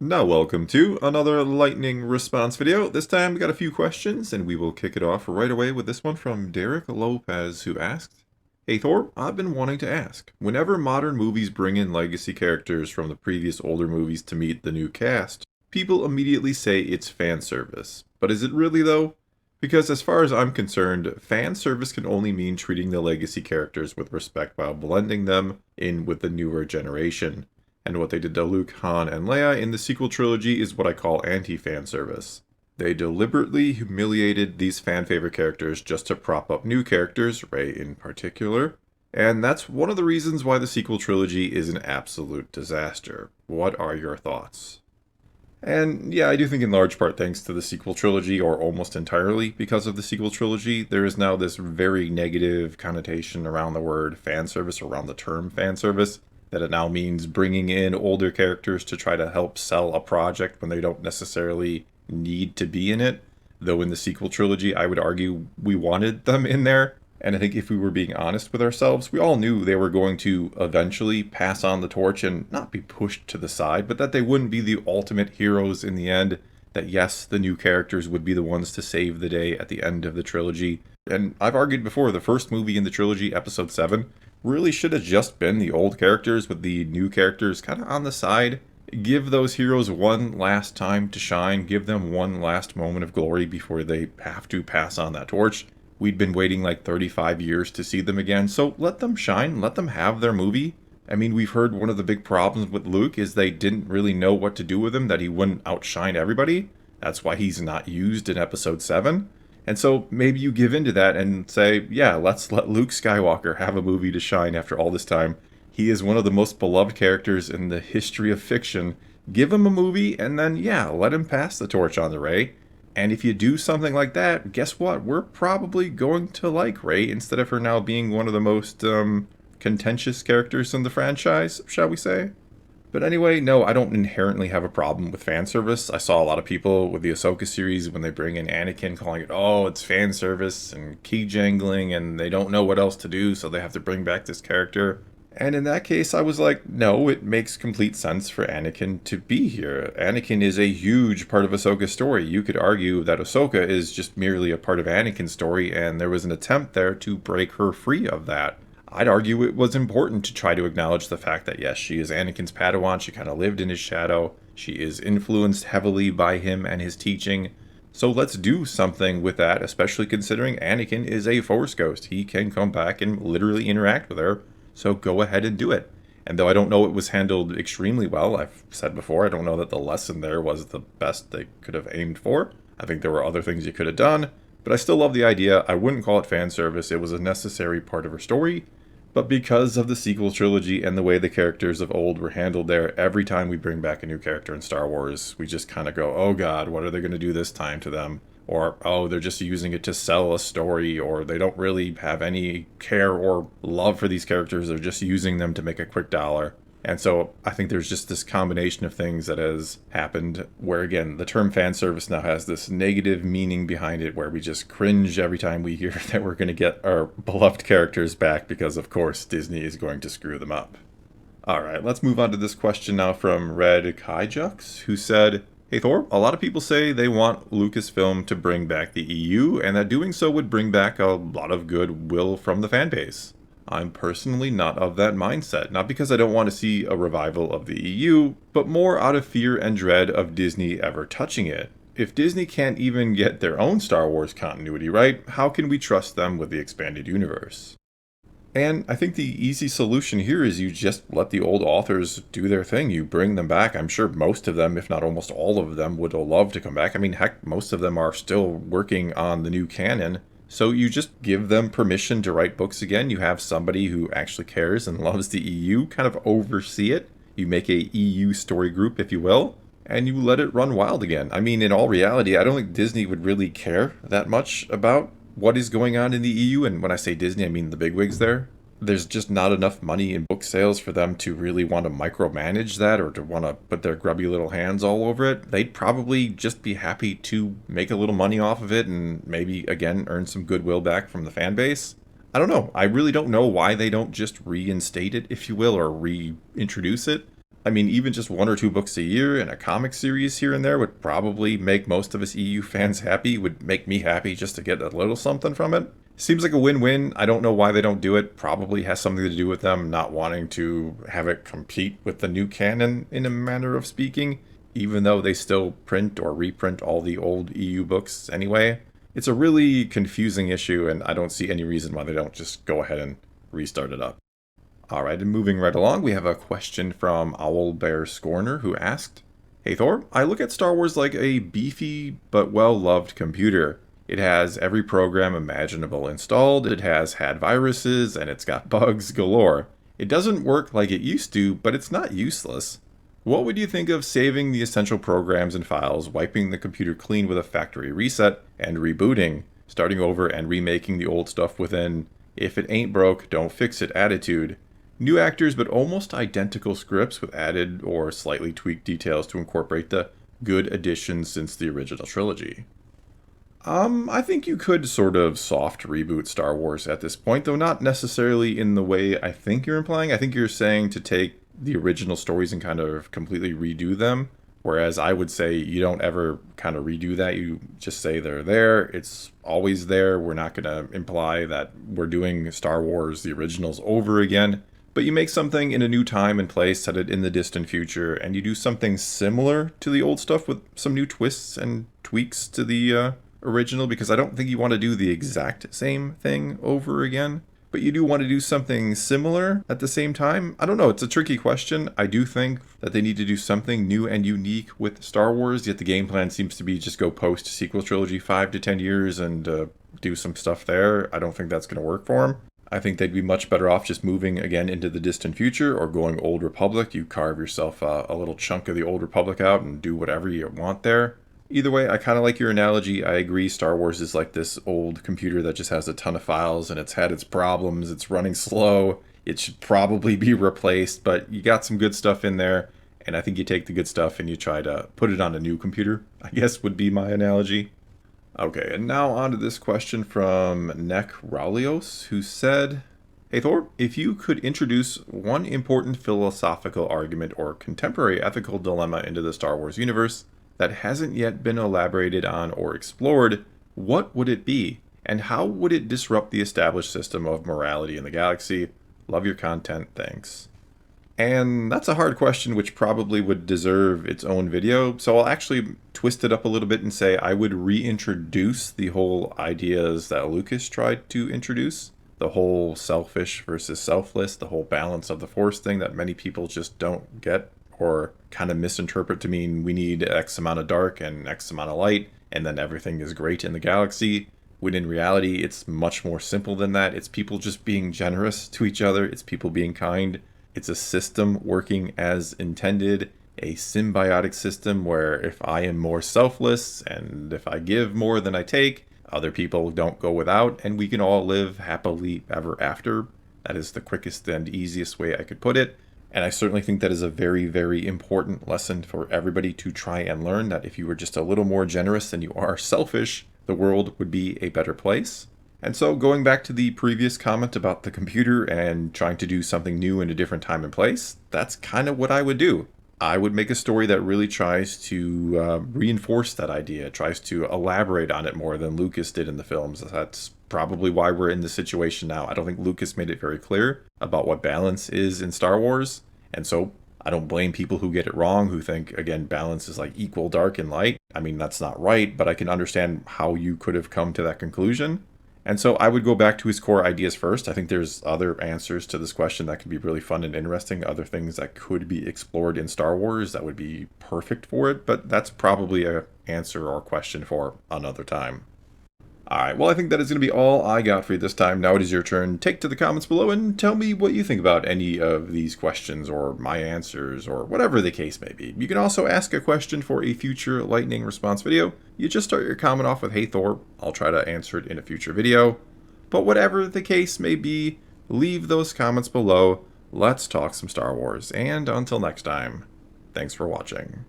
Now welcome to another lightning response video. This time we got a few questions and we will kick it off right away with this one from Derek Lopez, who asked, "Hey Thor, I've been wanting to ask, whenever modern movies bring in legacy characters from the previous older movies to meet the new cast, people immediately say it's fan service. But is it really though? Because as far as I'm concerned, fan service can only mean treating the legacy characters with respect while blending them in with the newer generation. And what they did to Luke, Han, and Leia in the sequel trilogy is what I call anti-fan service. They deliberately humiliated these fan-favorite characters just to prop up new characters, Rey in particular. And that's one of the reasons why the sequel trilogy is an absolute disaster. What are your thoughts?" And yeah, I do think in large part thanks to the sequel trilogy, or almost entirely because of the sequel trilogy, there is now this very negative connotation around the word fan service, around the term fan service, that it now means bringing in older characters to try to help sell a project when they don't necessarily need to be in it. Though in the sequel trilogy, I would argue we wanted them in there. And I think if we were being honest with ourselves, we all knew they were going to eventually pass on the torch and not be pushed to the side, but that they wouldn't be the ultimate heroes in the end. That yes, the new characters would be the ones to save the day at the end of the trilogy. And I've argued before, the first movie in the trilogy, Episode 7, really should have just been the old characters with the new characters kind of on the side. Give those heroes one last time to shine, give them one last moment of glory before they have to pass on that torch. We'd been waiting like 35 years to see them again, so let them shine, let them have their movie. I mean, we've heard one of the big problems with Luke is they didn't really know what to do with him, that he wouldn't outshine everybody. That's why he's not used in Episode 7. And so maybe you give in to that and say, yeah, let's let Luke Skywalker have a movie to shine after all this time. He is one of the most beloved characters in the history of fiction. Give him a movie and then, yeah, let him pass the torch on to Rey. And if you do something like that, guess what? We're probably going to like Rey instead of her now being one of the most contentious characters in the franchise, shall we say? But anyway, no, I don't inherently have a problem with fan service. I saw a lot of people with the Ahsoka series when they bring in Anakin calling it, oh, it's fan service and key jangling and they don't know what else to do, so they have to bring back this character. And in that case, I was like, no, it makes complete sense for Anakin to be here. Anakin is a huge part of Ahsoka's story. You could argue that Ahsoka is just merely a part of Anakin's story, and there was an attempt there to break her free of that. I'd argue it was important to try to acknowledge the fact that yes, she is Anakin's Padawan, she kind of lived in his shadow, she is influenced heavily by him and his teaching. So let's do something with that, especially considering Anakin is a Force ghost. He can come back and literally interact with her, so go ahead and do it. And though I don't know it was handled extremely well, I've said before, I don't know that the lesson there was the best they could have aimed for. I think there were other things you could have done, but I still love the idea. I wouldn't call it fan service, it was a necessary part of her story. But because of the sequel trilogy and the way the characters of old were handled there, every time we bring back a new character in Star Wars, we just kind of go, oh god, what are they going to do this time to them? Or, oh, they're just using it to sell a story, or they don't really have any care or love for these characters, they're just using them to make a quick dollar. And so I think there's just this combination of things that has happened where, again, the term fan service now has this negative meaning behind it where we just cringe every time we hear that we're going to get our beloved characters back because, of course, Disney is going to screw them up. Alright, let's move on to this question now from Red Kaijux, who said, "Hey Thor, a lot of people say they want Lucasfilm to bring back the EU, and that doing so would bring back a lot of goodwill from the fan base. I'm personally not of that mindset, not because I don't want to see a revival of the EU, but more out of fear and dread of Disney ever touching it. If Disney can't even get their own Star Wars continuity right, how can we trust them with the expanded universe?" And I think the easy solution here is you just let the old authors do their thing. You bring them back. I'm sure most of them, if not almost all of them, would love to come back. I mean, heck, most of them are still working on the new canon. So you just give them permission to write books again. You have somebody who actually cares and loves the EU kind of oversee it. You make a EU story group, if you will, and you let it run wild again. I mean, in all reality, I don't think Disney would really care that much about what is going on in the EU. And when I say Disney, I mean the bigwigs there. There's just not enough money in book sales for them to really want to micromanage that or to want to put their grubby little hands all over it. They'd probably just be happy to make a little money off of it and maybe, again, earn some goodwill back from the fan base. I don't know. I really don't know why they don't just reinstate it, if you will, or reintroduce it. I mean, even just 1 or 2 books a year and a comic series here and there would probably make most of us EU fans happy, would make me happy just to get a little something from it. Seems like a win-win. I don't know why they don't do it. Probably has something to do with them not wanting to have it compete with the new canon in a manner of speaking, even though they still print or reprint all the old EU books anyway. It's a really confusing issue, and I don't see any reason why they don't just go ahead and restart it up. Alright, and moving right along, we have a question from Owlbear Scorner who asked, Hey Thor, I look at Star Wars like a beefy but well-loved computer. It has every program imaginable installed, it has had viruses, and it's got bugs galore. It doesn't work like it used to, but it's not useless. What would you think of saving the essential programs and files, wiping the computer clean with a factory reset, and rebooting, starting over and remaking the old stuff with an if it ain't broke, don't fix it attitude? New actors, but almost identical scripts with added or slightly tweaked details to incorporate the good additions since the original trilogy. I think you could sort of soft reboot Star Wars at this point, though not necessarily in the way I think you're implying. I think you're saying to take the original stories and kind of completely redo them, whereas I would say you don't ever kind of redo that. You just say they're there, it's always there. We're not going to imply that we're doing Star Wars, the originals, over again. But you make something in a new time and place, set it in the distant future, and you do something similar to the old stuff with some new twists and tweaks to the original, because I don't think you want to do the exact same thing over again. But you do want to do something similar at the same time. I don't know, it's a tricky question. I do think that they need to do something new and unique with Star Wars, yet the game plan seems to be just go post-sequel trilogy 5 to 10 years and do some stuff there. I don't think that's going to work for them. I think they'd be much better off just moving again into the distant future or going Old Republic. You carve yourself a little chunk of the Old Republic out and do whatever you want there. Either way, I kind of like your analogy. I agree Star Wars is like this old computer that just has a ton of files and it's had its problems. It's running slow. It should probably be replaced, but you got some good stuff in there. And I think you take the good stuff and you try to put it on a new computer, I guess would be my analogy. Okay, and now on to this question from Nek Raulios, who said, Hey Thor, if you could introduce one important philosophical argument or contemporary ethical dilemma into the Star Wars universe that hasn't yet been elaborated on or explored, what would it be? And how would it disrupt the established system of morality in the galaxy? Love your content, thanks. And that's a hard question which probably would deserve its own video, so I'll actually twist it up a little bit and say I would reintroduce the whole ideas that Lucas tried to introduce. The whole selfish versus selfless, the whole balance of the Force thing that many people just don't get or kind of misinterpret to mean we need X amount of dark and X amount of light and then everything is great in the galaxy. When in reality, it's much more simple than that. It's people just being generous to each other. It's people being kind. It's a system working as intended, a symbiotic system where if I am more selfless and if I give more than I take, other people don't go without, and we can all live happily ever after. That is the quickest and easiest way I could put it. And I certainly think that is a very, very important lesson for everybody to try and learn, that if you were just a little more generous than you are selfish, the world would be a better place. And so going back to the previous comment about the computer and trying to do something new in a different time and place, that's kind of what I would do. I would make a story that really tries to reinforce that idea, tries to elaborate on it more than Lucas did in the films. That's probably why we're in this situation now. I don't think Lucas made it very clear about what balance is in Star Wars. And so I don't blame people who get it wrong, who think, again, balance is like equal dark and light. I mean, that's not right, but I can understand how you could have come to that conclusion. And so I would go back to his core ideas first. I think there's other answers to this question that could be really fun and interesting, other things that could be explored in Star Wars that would be perfect for it, but that's probably an answer or question for another time. Alright, well I think that is going to be all I got for you this time. Now it is your turn. Take to the comments below and tell me what you think about any of these questions or my answers or whatever the case may be. You can also ask a question for a future lightning response video. You just start your comment off with Hey Thor. I'll try to answer it in a future video. But whatever the case may be, leave those comments below. Let's talk some Star Wars. And until next time, thanks for watching.